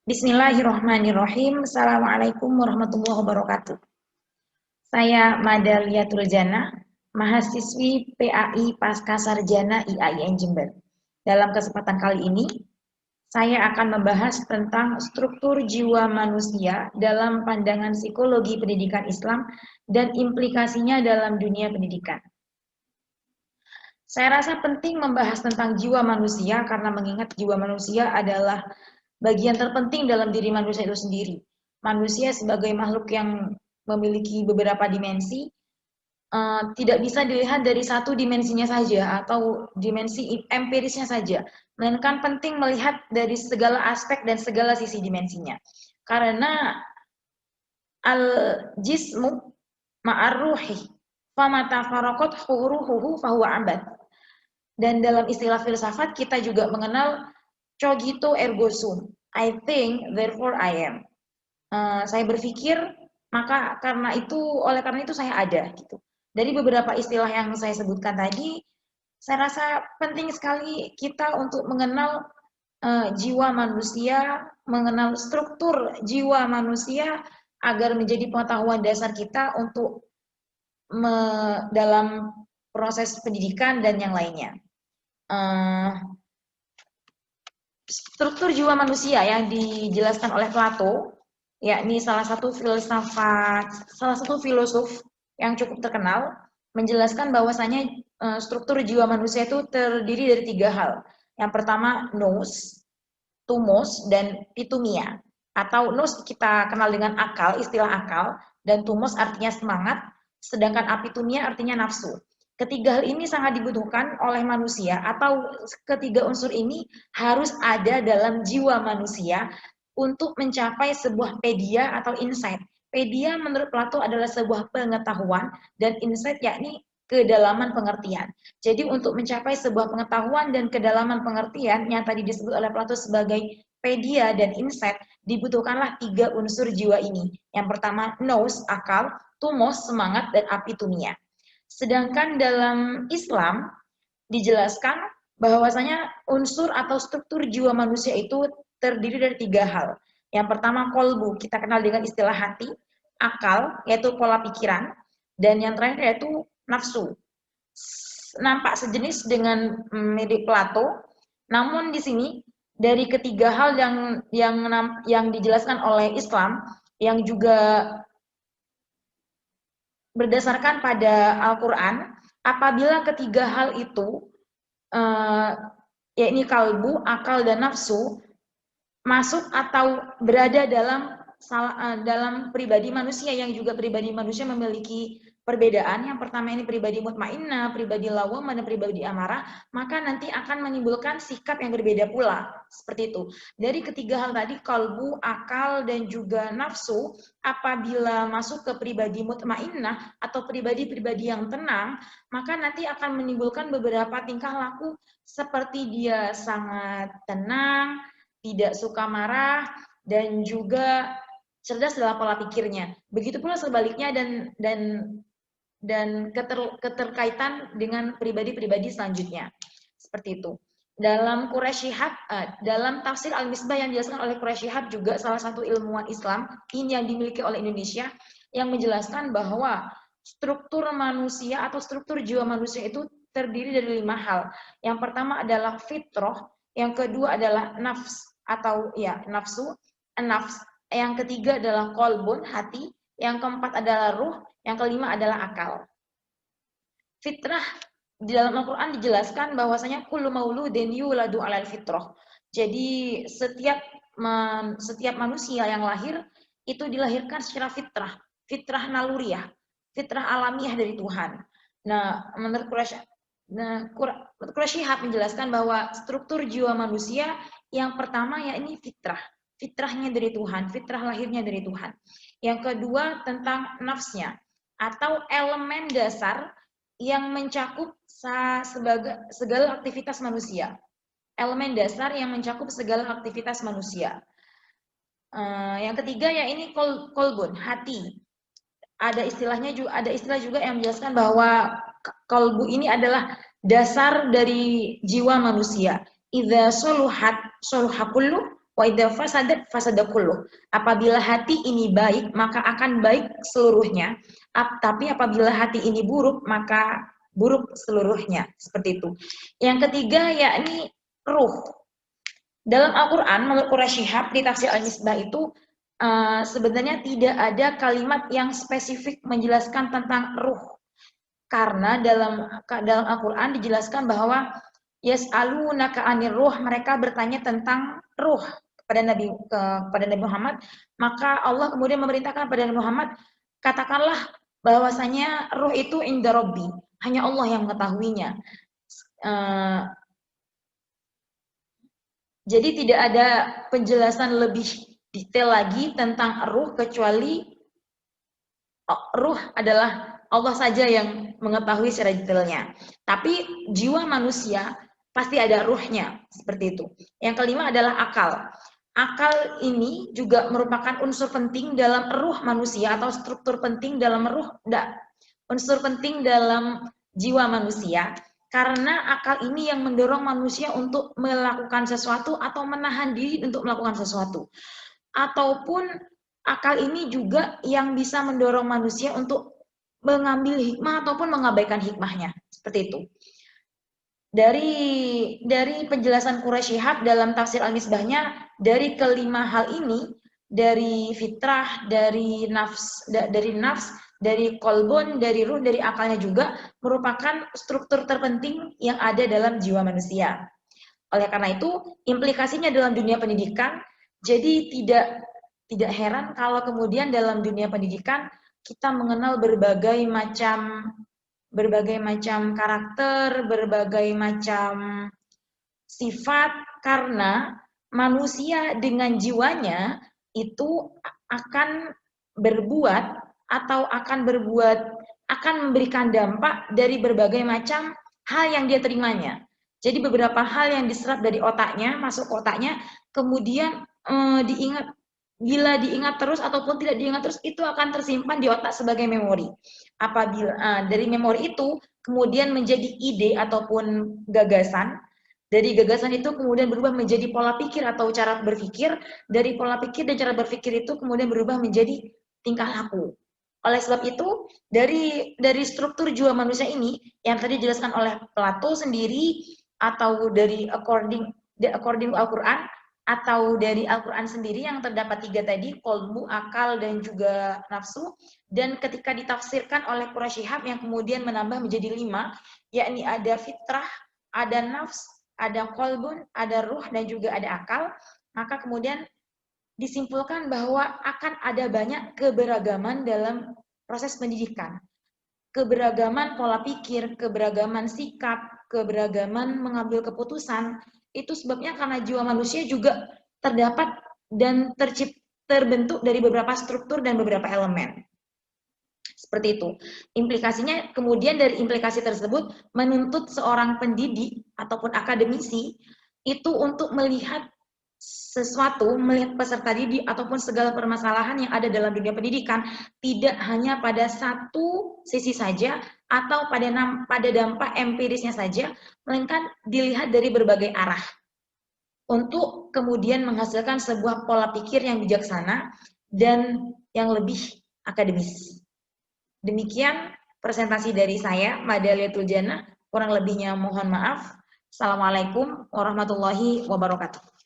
Bismillahirrahmanirrahim. Assalamualaikum warahmatullahi wabarakatuh. Saya Madalia Tuljana, mahasiswi PAI Pasca Sarjana IAIN Jember. Dalam kesempatan kali ini, saya akan membahas tentang struktur jiwa manusia dalam pandangan psikologi pendidikan Islam dan implikasinya dalam dunia pendidikan. Saya rasa penting membahas tentang jiwa manusia karena mengingat jiwa manusia adalah bagian terpenting dalam diri manusia itu sendiri. Manusia sebagai makhluk yang memiliki beberapa dimensi, tidak bisa dilihat dari satu dimensinya saja atau dimensi empirisnya saja, melainkan penting melihat dari segala aspek dan segala sisi dimensinya. Karena al-jismu ma'arruhi, famata farokot huruhuhu fahuwa abad. Dan dalam istilah filsafat kita juga mengenal cogito ergo sum. I think, therefore I am. Saya berpikir, maka oleh karena itu saya ada gitu. Dari beberapa istilah yang saya sebutkan tadi, saya rasa penting sekali kita untuk mengenal jiwa manusia, mengenal struktur jiwa manusia agar menjadi pengetahuan dasar kita untuk dalam proses pendidikan dan yang lainnya. Struktur jiwa manusia yang dijelaskan oleh Plato, yakni salah satu filosof yang cukup terkenal, menjelaskan bahwasanya struktur jiwa manusia itu terdiri dari 3 hal. Yang pertama nous, tumos, dan pitumia. Atau nous kita kenal dengan akal, istilah akal, dan tumos artinya semangat, sedangkan apitumia artinya nafsu. Ketiga hal ini sangat dibutuhkan oleh manusia, atau ketiga unsur ini harus ada dalam jiwa manusia untuk mencapai sebuah pedia atau insight. Pedia menurut Plato adalah sebuah pengetahuan, dan insight yakni kedalaman pengertian. Jadi untuk mencapai sebuah pengetahuan dan kedalaman pengertian yang tadi disebut oleh Plato sebagai pedia dan insight, dibutuhkanlah 3 unsur jiwa ini. Yang pertama nous, akal, tumos, semangat, dan apitumia. Sedangkan dalam Islam dijelaskan bahwasanya unsur atau struktur jiwa manusia itu terdiri dari 3 hal. Yang pertama kolbu, kita kenal dengan istilah hati, akal, yaitu pola pikiran, dan yang terakhir yaitu nafsu. Nampak sejenis dengan mirip Plato, namun di sini dari ketiga hal yang dijelaskan oleh Islam yang juga berdasarkan pada Al-Quran, apabila ketiga hal itu, yakni kalbu, akal, dan nafsu, masuk atau berada dalam pribadi manusia yang juga pribadi manusia memiliki perbedaan. Yang pertama ini pribadi mutmainnah, pribadi lawamah, dan pribadi amarah, maka nanti akan menimbulkan sikap yang berbeda pula. Seperti itu. Dari ketiga hal tadi, kalbu, akal, dan juga nafsu, apabila masuk ke pribadi mutmainnah atau pribadi-pribadi yang tenang, maka nanti akan menimbulkan beberapa tingkah laku seperti dia sangat tenang, tidak suka marah, dan juga cerdas dalam pola pikirnya. Begitu pula sebaliknya dan keterkaitan dengan pribadi-pribadi selanjutnya. Seperti itu. Dalam Quraish Shihab, dalam tafsir Al-Misbah yang dijelaskan oleh Quraish Shihab, juga salah satu ilmuwan Islam ini yang dimiliki oleh Indonesia, yang menjelaskan bahwa struktur manusia atau struktur jiwa manusia itu terdiri dari 5 hal. Yang pertama adalah fitrah, yang kedua adalah nafs atau ya nafsu, nafs. Yang ketiga adalah kolbun, hati. Yang keempat adalah ruh. Yang kelima adalah akal. Fitrah di dalam Al-Quran dijelaskan bahwasanya kullu mauludin yuladu alal fitrah. Jadi setiap manusia yang lahir itu dilahirkan secara fitrah naluriah, fitrah alamiah dari Tuhan. Nah, menurut Quraish Shihab menjelaskan bahwa struktur jiwa manusia yang pertama yakni fitrahnya dari Tuhan, fitrah lahirnya dari Tuhan. Yang kedua tentang nafsnya atau elemen dasar yang mencakup segala aktivitas manusia. Elemen dasar yang mencakup segala aktivitas manusia. Yang ketiga ya ini kolbun, hati. Ada istilah juga yang menjelaskan bahwa kolbu ini adalah dasar dari jiwa manusia. Idza soluhat soluha kullu Wa idza fasadat fasada kulluh. Apabila hati ini baik, maka akan baik seluruhnya. Tapi apabila hati ini buruk, maka buruk seluruhnya. Seperti itu. Yang ketiga yakni ruh. Dalam Al-Quran, menurut Quraisy Shihab di tafsir Al-Misbah itu sebenarnya tidak ada kalimat yang spesifik menjelaskan tentang ruh. Karena dalam Al-Quran dijelaskan bahwa yas'alunaka 'anir ruh, mereka bertanya tentang ruh kepada Nabi Muhammad, maka Allah kemudian memerintahkan kepada Nabi Muhammad, katakanlah bahwasanya ruh itu inda Rabbi, hanya Allah yang mengetahuinya. Jadi tidak ada penjelasan lebih detail lagi tentang ruh, kecuali ruh adalah Allah saja yang mengetahui secara detailnya. Tapi jiwa manusia pasti ada ruhnya, seperti itu. Yang kelima adalah akal. Akal ini juga merupakan unsur penting dalam ruh manusia atau struktur penting dalam unsur penting dalam jiwa manusia, karena akal ini yang mendorong manusia untuk melakukan sesuatu atau menahan diri untuk melakukan sesuatu. Ataupun akal ini juga yang bisa mendorong manusia untuk mengambil hikmah ataupun mengabaikan hikmahnya, seperti itu. Dari penjelasan Quraisy Shihab dalam tafsir Al-Misbahnya, dari kelima hal ini, dari fitrah, dari nafs, dari kolbun, dari ruh, dari akalnya juga merupakan struktur terpenting yang ada dalam jiwa manusia. Oleh karena itu, implikasinya dalam dunia pendidikan, jadi tidak heran kalau kemudian dalam dunia pendidikan kita mengenal berbagai macam karakter, berbagai macam sifat, karena manusia dengan jiwanya itu akan berbuat atau akan memberikan dampak dari berbagai macam hal yang dia terimanya. Jadi beberapa hal yang diserap dari otaknya, masuk ke otaknya, kemudian bila diingat terus ataupun tidak diingat terus, itu akan tersimpan di otak sebagai memori. Apabila dari memori itu kemudian menjadi ide ataupun gagasan, dari gagasan itu kemudian berubah menjadi pola pikir atau cara berpikir, dari pola pikir dan cara berpikir itu kemudian berubah menjadi tingkah laku. Oleh sebab itu, dari struktur jiwa manusia ini yang tadi dijelaskan oleh Plato sendiri, atau dari according Al-Quran, atau dari Al-Quran sendiri yang terdapat 3 tadi, kolbu, akal, dan juga nafsu, dan ketika ditafsirkan oleh Quraisy Shihab yang kemudian menambah menjadi 5, yakni ada fitrah, ada nafs, ada kolbun, ada ruh, dan juga ada akal, maka kemudian disimpulkan bahwa akan ada banyak keberagaman dalam proses pendidikan. Keberagaman pola pikir, keberagaman sikap, keberagaman mengambil keputusan, itu sebabnya karena jiwa manusia juga terdapat dan terbentuk dari beberapa struktur dan beberapa elemen. Seperti itu. Implikasinya kemudian dari implikasi tersebut menuntut seorang pendidik ataupun akademisi itu untuk melihat sesuatu, melihat peserta didik ataupun segala permasalahan yang ada dalam dunia pendidikan tidak hanya pada satu sisi saja atau pada dampak empirisnya saja, melainkan dilihat dari berbagai arah untuk kemudian menghasilkan sebuah pola pikir yang bijaksana dan yang lebih akademis. Demikian presentasi dari saya, Madaliatul Jannah. Kurang lebihnya mohon maaf. Assalamualaikum warahmatullahi wabarakatuh.